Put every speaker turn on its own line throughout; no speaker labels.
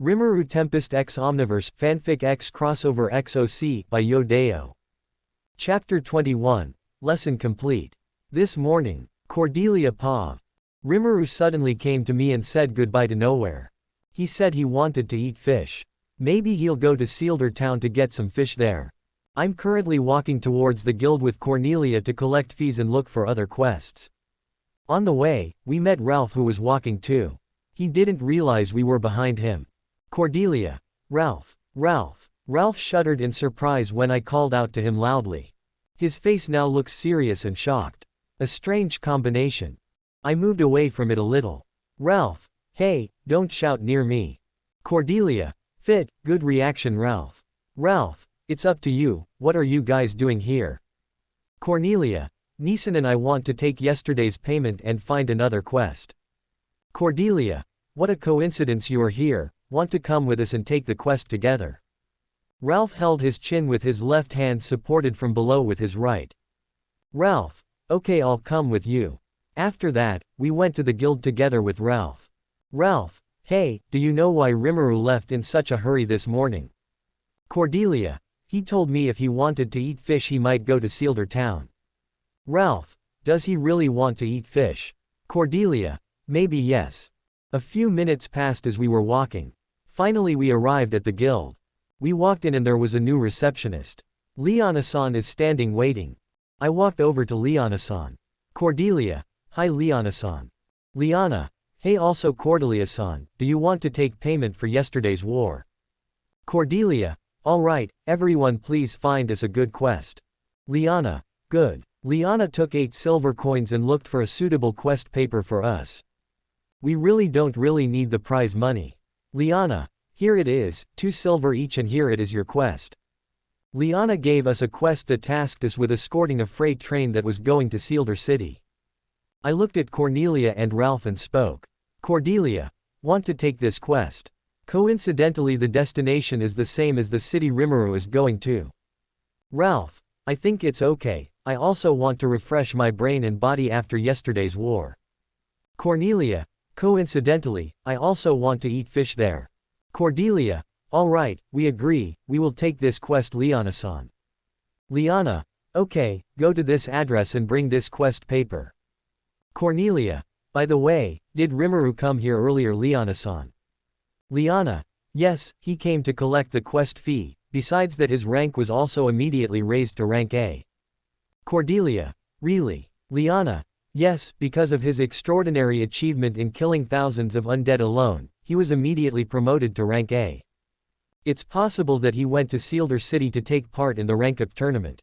Rimuru Tempest x Omniverse Fanfic x Crossover XOC by Dayo. Chapter 21. Lesson complete. This morning, Cordelia Pav. Rimuru suddenly came to me and said goodbye to nowhere. He said he wanted to eat fish. Maybe he'll go to Sealder Town to get some fish there. I'm currently walking towards the guild with Cornelia to collect fees and look for other quests. On the way, we met Ralph, who was walking too. He didn't realize we were behind him. Cordelia. Ralph. Ralph shuddered in surprise when I called out to him loudly. His face now looks serious and shocked. A strange combination. I moved away from it a little. Ralph. Hey, don't shout near me. Cordelia. Fit, good reaction Ralph. Ralph. It's up to you, what are you guys doing here? Cornelia. Neeson and I want to take yesterday's payment and find another quest. Cordelia. What a coincidence you are here, want to come with us and take the quest together. Ralph held his chin with his left hand supported from below with his right. Ralph. Okay, I'll come with you. After that, we went to the guild together with Ralph. Ralph. Hey, do you know why Rimuru left in such a hurry this morning? Cordelia. He told me if he wanted to eat fish he might go to Sealder Town. Ralph. Does he really want to eat fish? Cordelia. Maybe yes. A few minutes passed as we were walking. Finally we arrived at the guild. We walked in and there was a new receptionist. Liana-san is standing waiting. I walked over to Liana-san. Cordelia. Hi Liana-san. Liana. Hey, also Cordelia-san, do you want to take payment for yesterday's war? Cordelia. Alright, everyone please find us a good quest. Liana. Good. Liana took 8 silver coins and looked for a suitable quest paper for us. We really don't need the prize money. Liana. Here it is, 2 silver each and here it is your quest. Liana gave us a quest that tasked us with escorting a freight train that was going to Sealder City. I looked at Cornelia and Ralph and spoke. Cordelia. Want to take this quest? Coincidentally the destination is the same as the city Rimuru is going to. Ralph. I think it's okay, I also want to refresh my brain and body after yesterday's war. Cornelia. Coincidentally, I also want to eat fish there. Cordelia. Alright, we agree, we will take this quest Liana-san. Liana. Okay, go to this address and bring this quest paper. Cornelia. By the way, did Rimuru come here earlier Liana-san? Liana. Yes, he came to collect the quest fee, besides that his rank was also immediately raised to rank A. Cordelia. Really? Liana. Yes, because of his extraordinary achievement in killing thousands of undead alone, he was immediately promoted to rank A. It's possible that he went to Sealder City to take part in the rank up tournament.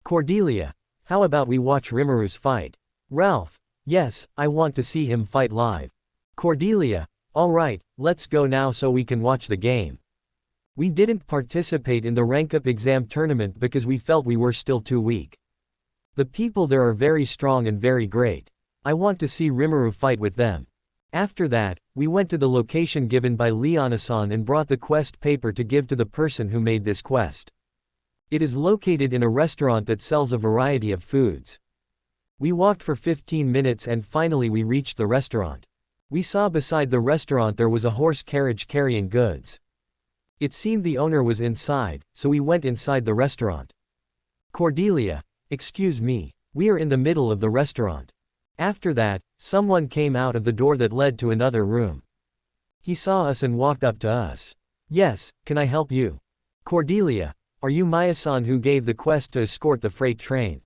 Cordelia. How about we watch Rimuru's fight? Ralph. Yes, I want to see him fight live. Cordelia. Alright, let's go now so we can watch the game. We didn't participate in the rank up exam tournament because we felt we were still too weak. The people there are very strong and very great. I want to see Rimuru fight with them. After that, we went to the location given by Liana-san and brought the quest paper to give to the person who made this quest. It is located in a restaurant that sells a variety of foods. We walked for 15 minutes and finally we reached the restaurant. We saw beside the restaurant there was a horse carriage carrying goods. It seemed the owner was inside, so we went inside the restaurant. Cordelia. Excuse me, we are in the middle of the restaurant. After that, someone came out of the door that led to another room. He saw us and walked up to us. Yes, can I help you? Cordelia. Are you Maya-san who gave the quest to escort the freight train?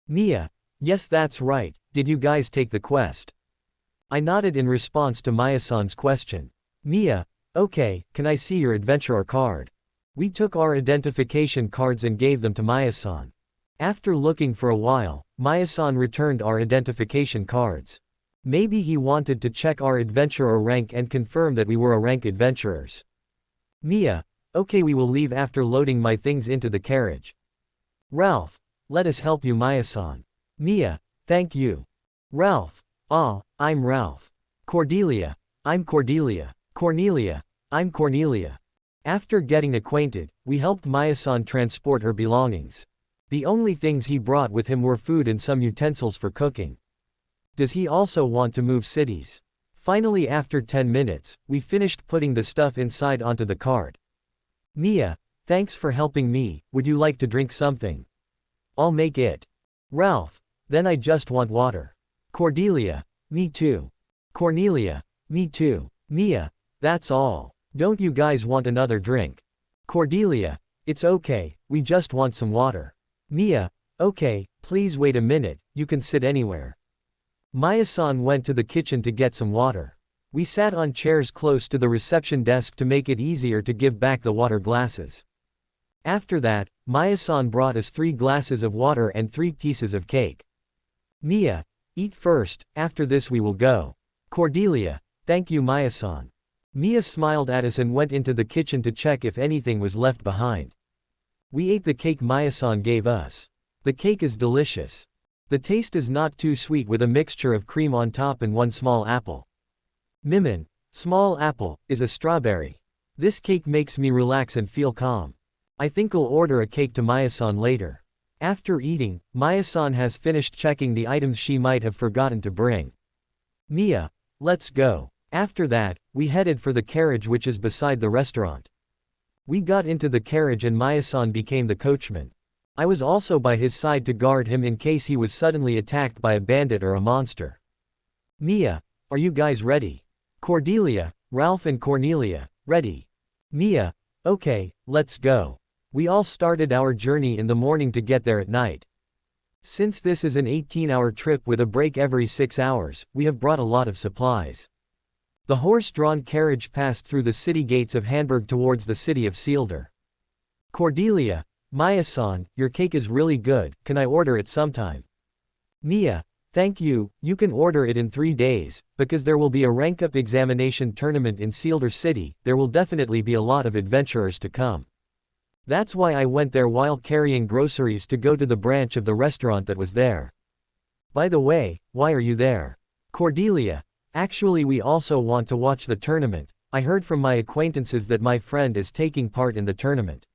Mia. Yes, that's right, did you guys take the quest? I nodded in response to Maya-san's question. Mia. Okay, can I see your adventurer card? We took our identification cards and gave them to Maya-san. After looking for a while, Maya-san returned our identification cards. Maybe he wanted to check our adventurer rank and confirm that we were a rank adventurers. Mia. Okay, we will leave after loading my things into the carriage. Ralph. Let us help you Maya-san. Mia. Thank you. Ralph. I'm Ralph. Cordelia. I'm Cordelia. Cornelia. I'm Cornelia. After getting acquainted, we helped Maya-san transport her belongings. The only things he brought with him were food and some utensils for cooking. Does he also want to move cities? Finally, after 10 minutes, we finished putting the stuff inside onto the cart. Mia, thanks for helping me, would you like to drink something? I'll make it. Ralph, then I just want water. Cordelia, me too. Cornelia, me too. Mia, that's all. Don't you guys want another drink? Cordelia, it's okay, we just want some water. Mia, okay, please wait a minute, you can sit anywhere. Maya-san went to the kitchen to get some water. We sat on chairs close to the reception desk to make it easier to give back the water glasses. After that, Maya-san brought us 3 glasses of water and 3 pieces of cake. Mia, eat first, after this we will go. Cordelia, thank you Maya-san. Mia smiled at us and went into the kitchen to check if anything was left behind. We ate the cake Maya-san gave us. The cake is delicious. The taste is not too sweet with a mixture of cream on top and 1 small apple. Mimin, small apple, is a strawberry. This cake makes me relax and feel calm. I think I'll order a cake to Maya-san later. After eating, Maya-san has finished checking the items she might have forgotten to bring. Mia, let's go. After that, we headed for the carriage which is beside the restaurant. We got into the carriage and Maya-san became the coachman. I was also by his side to guard him in case he was suddenly attacked by a bandit or a monster. Mia, are you guys ready? Cordelia, Ralph and Cornelia, ready. Mia, okay, let's go. We all started our journey in the morning to get there at night. Since this is an 18-hour trip with a break every 6 hours, we have brought a lot of supplies. The horse-drawn carriage passed through the city gates of Hamburg towards the city of Seelder. Cordelia, Maya-san, your cake is really good, can I order it sometime? Mia, thank you, you can order it in 3 days, because there will be a rank-up examination tournament in Seelder City, there will definitely be a lot of adventurers to come. That's why I went there while carrying groceries to go to the branch of the restaurant that was there. By the way, why are you there? Cordelia, actually we also want to watch the tournament, I heard from my acquaintances that my friend is taking part in the tournament.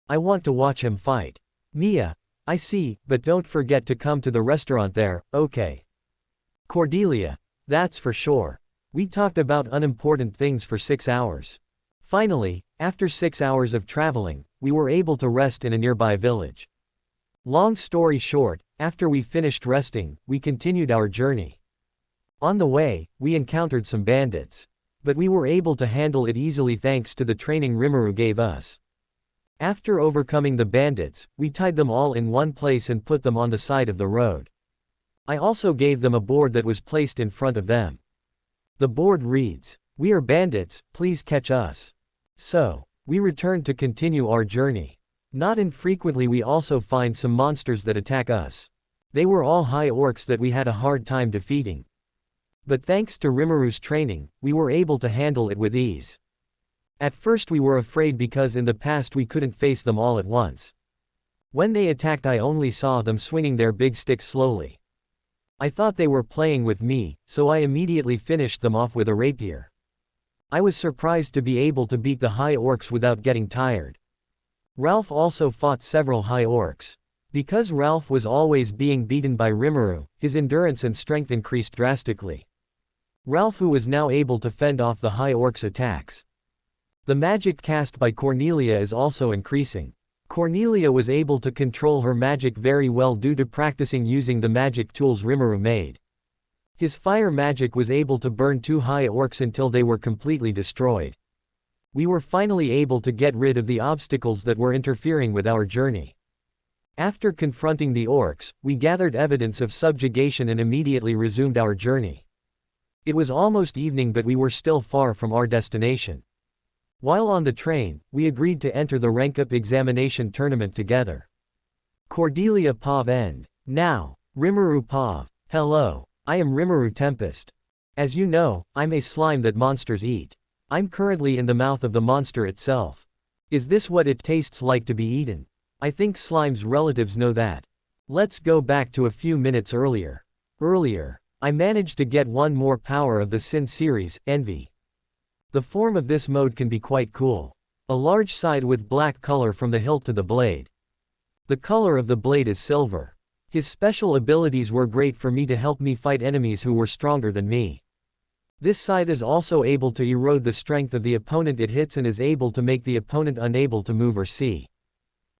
I want to watch him fight. Mia, I see, but don't forget to come to the restaurant there, okay? Cordelia, that's for sure. We talked about unimportant things for 6 hours. Finally, after 6 hours of traveling, we were able to rest in a nearby village. Long story short, after we finished resting, we continued our journey. On the way, we encountered some bandits. But we were able to handle it easily thanks to the training Rimuru gave us. After overcoming the bandits, we tied them all in one place and put them on the side of the road. I also gave them a board that was placed in front of them. The board reads, "We are bandits, please catch us." So, we returned to continue our journey. Not infrequently we also find some monsters that attack us. They were all high orcs that we had a hard time defeating. But thanks to Rimuru's training, we were able to handle it with ease. At first we were afraid because in the past we couldn't face them all at once. When they attacked I only saw them swinging their big sticks slowly. I thought they were playing with me, so I immediately finished them off with a rapier. I was surprised to be able to beat the high orcs without getting tired. Ralph also fought several high orcs. Because Ralph was always being beaten by Rimuru, his endurance and strength increased drastically. Ralph who was now able to fend off the high orcs' attacks. The magic cast by Cornelia is also increasing. Cornelia was able to control her magic very well due to practicing using the magic tools Rimuru made. His fire magic was able to burn 2 high orcs until they were completely destroyed. We were finally able to get rid of the obstacles that were interfering with our journey. After confronting the orcs, we gathered evidence of subjugation and immediately resumed our journey. It was almost evening but we were still far from our destination. While on the train, we agreed to enter the rank-up examination tournament together. Cordelia Pav end. Now, Rimuru Pav. Hello, I am Rimuru Tempest. As you know, I'm a slime that monsters eat. I'm currently in the mouth of the monster itself. Is this what it tastes like to be eaten? I think slime's relatives know that. Let's go back to a few minutes earlier. Earlier, I managed to get one more power of the Sin series, Envy. The form of this mode can be quite cool. A large side with black color from the hilt to the blade. The color of the blade is silver. His special abilities were great for me to help me fight enemies who were stronger than me. This scythe is also able to erode the strength of the opponent it hits and is able to make the opponent unable to move or see.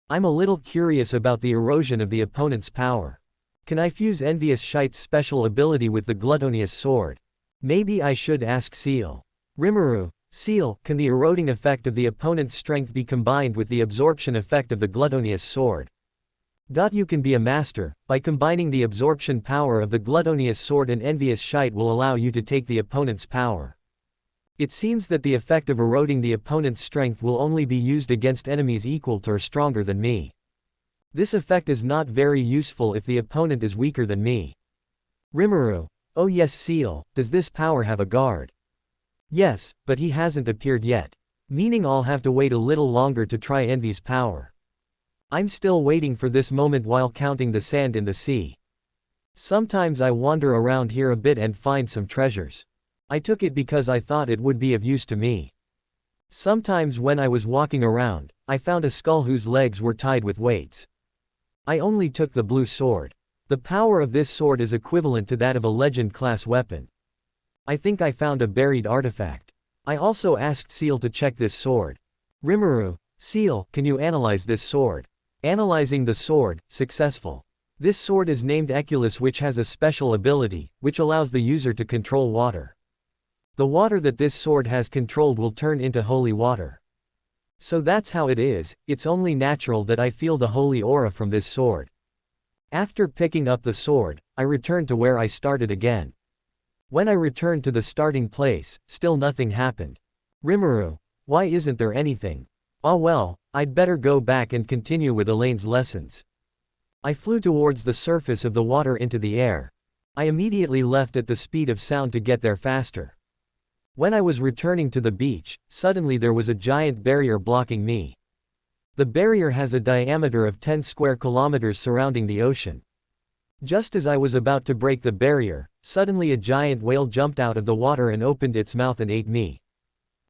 I'm a little curious about the erosion of the opponent's power. Can I fuse Envious Shite's special ability with the Gluttonious Sword? Maybe I should ask Seal. Rimuru, Seal, can the eroding effect of the opponent's strength be combined with the absorption effect of the Gluttonious Sword? You can be a master. By combining the absorption power of the Gluttonious Sword and Envious Shite will allow you to take the opponent's power. It seems that the effect of eroding the opponent's strength will only be used against enemies equal to or stronger than me. This effect is not very useful if the opponent is weaker than me. Rimuru, oh yes Seal, does this power have a guard? Yes, but he hasn't appeared yet. Meaning I'll have to wait a little longer to try Envy's power. I'm still waiting for this moment while counting the sand in the sea. Sometimes I wander around here a bit and find some treasures. I took it because I thought it would be of use to me. Sometimes when I was walking around, I found a skull whose legs were tied with weights. I only took the blue sword. The power of this sword is equivalent to that of a legend-class weapon. I think I found a buried artifact. I also asked Seal to check this sword. Rimuru, Seal, can you analyze this sword? Analyzing the sword, successful. This sword is named Eculus, which has a special ability, which allows the user to control water. The water that this sword has controlled will turn into holy water. So that's how it is, it's only natural that I feel the holy aura from this sword. After picking up the sword, I returned to where I started again. When I returned to the starting place, still nothing happened. Rimuru, why isn't there anything? Ah well, I'd better go back and continue with Elaine's lessons. I flew towards the surface of the water into the air. I immediately left at the speed of sound to get there faster. When I was returning to the beach, suddenly there was a giant barrier blocking me. The barrier has a diameter of 10 square kilometers surrounding the ocean. Just as I was about to break the barrier, suddenly a giant whale jumped out of the water and opened its mouth and ate me.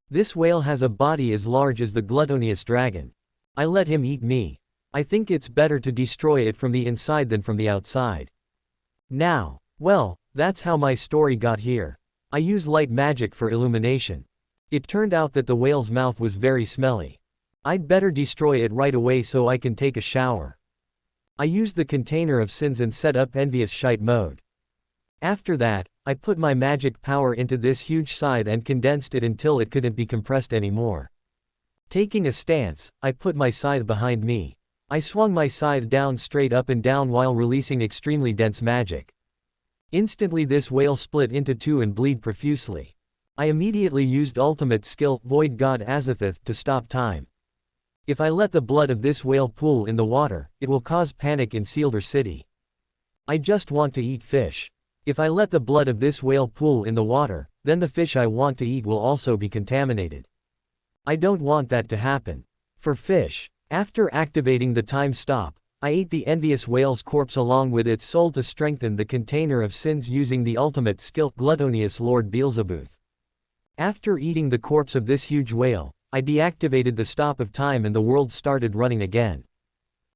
This whale has a body as large as the Gluttonious dragon. I let him eat me. I think it's better to destroy it from the inside than from the outside. Now, well, that's how my story got here. I use light magic for illumination. It turned out that the whale's mouth was very smelly. I'd better destroy it right away so I can take a shower. I used the container of sins and set up Envious Shite mode. After that, I put my magic power into this huge scythe and condensed it until it couldn't be compressed anymore. Taking a stance, I put my scythe behind me. I swung my scythe down straight up and down while releasing extremely dense magic. Instantly this whale split into two and bleed profusely. I immediately used ultimate skill, Void God Azathoth, to stop time. If I let the blood of this whale pool in the water, it will cause panic in Sealder City. I just want to eat fish. If I let the blood of this whale pool in the water, then the fish I want to eat will also be contaminated. I don't want that to happen. For fish, after activating the time stop, I ate the envious whale's corpse along with its soul to strengthen the container of sins using the ultimate skill, Gluttonious Lord Beelzebub. After eating the corpse of this huge whale, I deactivated the stop of time and the world started running again.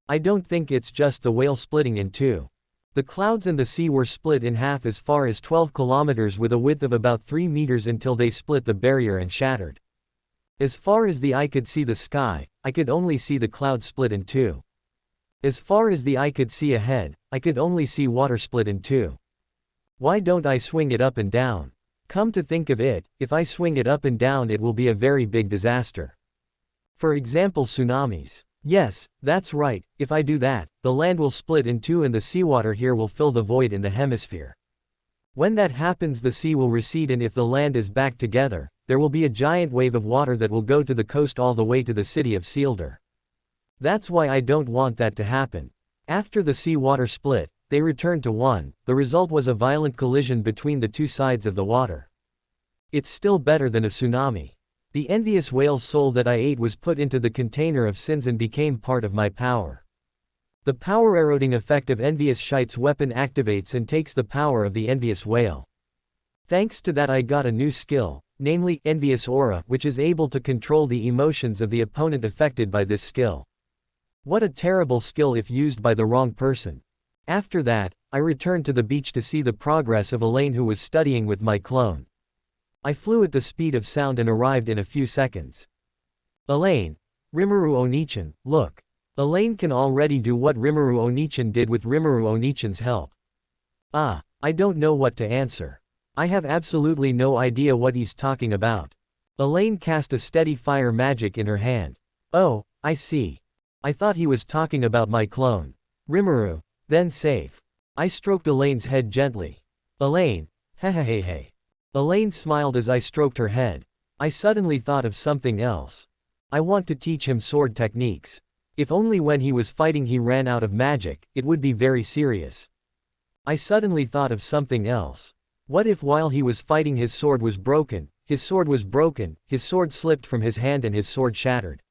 I don't think it's just the whale splitting in two. The clouds and the sea were split in half as far as 12 kilometers with a width of about 3 meters until they split the barrier and shattered. As far as the eye could see the sky, I could only see the clouds split in two. As far as the eye could see ahead, I could only see water split in two. Why don't I swing it up and down? Come to think of it, if I swing it up and down it will be a very big disaster. For example, tsunamis. Yes, that's right, if I do that, the land will split in two and the seawater here will fill the void in the hemisphere. When that happens the sea will recede and if the land is back together, there will be a giant wave of water that will go to the coast all the way to the city of Sealder. That's why I don't want that to happen. After the sea water split, they returned to one, the result was a violent collision between the two sides of the water. It's still better than a tsunami. The envious whale's soul that I ate was put into the container of sins and became part of my power. The power eroding effect of Envious Shite's weapon activates and takes the power of the envious whale. Thanks to that I got a new skill, namely, Envious Aura, which is able to control the emotions of the opponent affected by this skill. What a terrible skill if used by the wrong person. After that, I returned to the beach to see the progress of Elaine who was studying with my clone. I flew at the speed of sound and arrived in a few seconds. Elaine. Rimuru Onichan, look. Elaine can already do what Rimuru Onichan did with Rimuru Onichan's help. Ah, I don't know what to answer. I have absolutely no idea what he's talking about. Elaine cast a steady fire magic in her hand. Oh, I see. I thought he was talking about my clone. Rimuru, then safe. I stroked Elaine's head gently. Elaine, hehehehe. Elaine smiled as I stroked her head. I suddenly thought of something else. I want to teach him sword techniques. If only when he was fighting he ran out of magic, it would be very serious. I suddenly thought of something else. What if while he was fighting his sword was broken, his sword slipped from his hand and his sword shattered?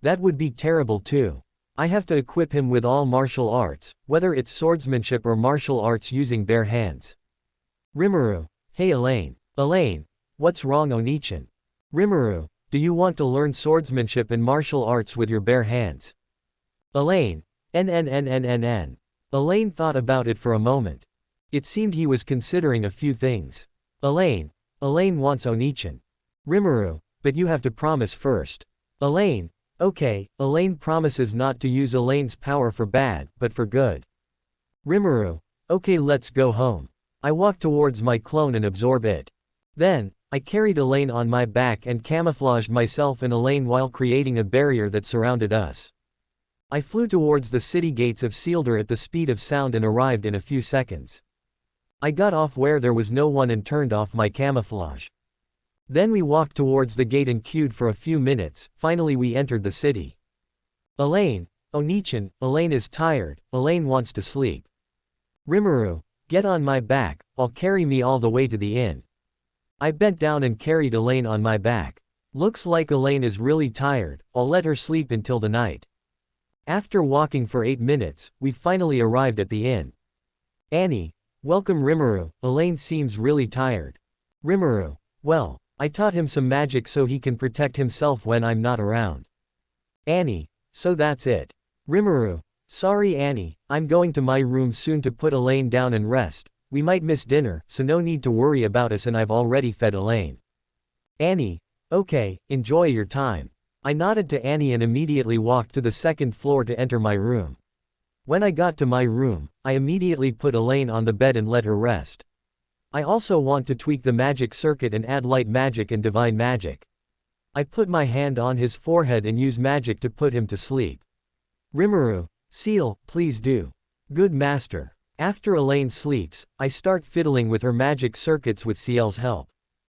That would be terrible too. I have to equip him with all martial arts, whether it's swordsmanship or martial arts using bare hands. Rimuru, hey Elaine. Elaine, what's wrong Onichan? Rimuru, do you want to learn swordsmanship and martial arts with your bare hands? Elaine, NNNNNN. Elaine thought about it for a moment. It seemed he was considering a few things. Elaine wants Onichan. Rimuru, but you have to promise first. Elaine, okay, Elaine promises not to use Elaine's power for bad, but for good. Rimuru, okay let's go home. I walked towards my clone and absorb it. Then, I carried Elaine on my back and camouflaged myself and Elaine while creating a barrier that surrounded us. I flew towards the city gates of Sealder at the speed of sound and arrived in a few seconds. I got off where there was no one and turned off my camouflage. Then we walked towards the gate and queued for a few minutes, finally we entered the city. Elaine, Onichan, Elaine is tired, Elaine wants to sleep. Rimuru, get on my back, I'll carry me all the way to the inn. I bent down and carried Elaine on my back. Looks like Elaine is really tired, I'll let her sleep until the night. After walking for 8 minutes, we finally arrived at the inn. Annie, welcome Rimuru, Elaine seems really tired. Rimuru, well, I taught him some magic so he can protect himself when I'm not around. Annie, so that's it. Rimuru, sorry Annie, I'm going to my room soon to put Elaine down and rest. We might miss dinner, so no need to worry about us and I've already fed Elaine. Annie, okay, enjoy your time. I nodded to Annie and immediately walked to the second floor to enter my room. When I got to my room, I immediately put Elaine on the bed and let her rest. I also want to tweak the magic circuit and add light magic and divine magic. I put my hand on his forehead and use magic to put him to sleep. Rimuru, Seal, please do. Good master. After Elaine sleeps, I start fiddling with her magic circuits with Ciel's help.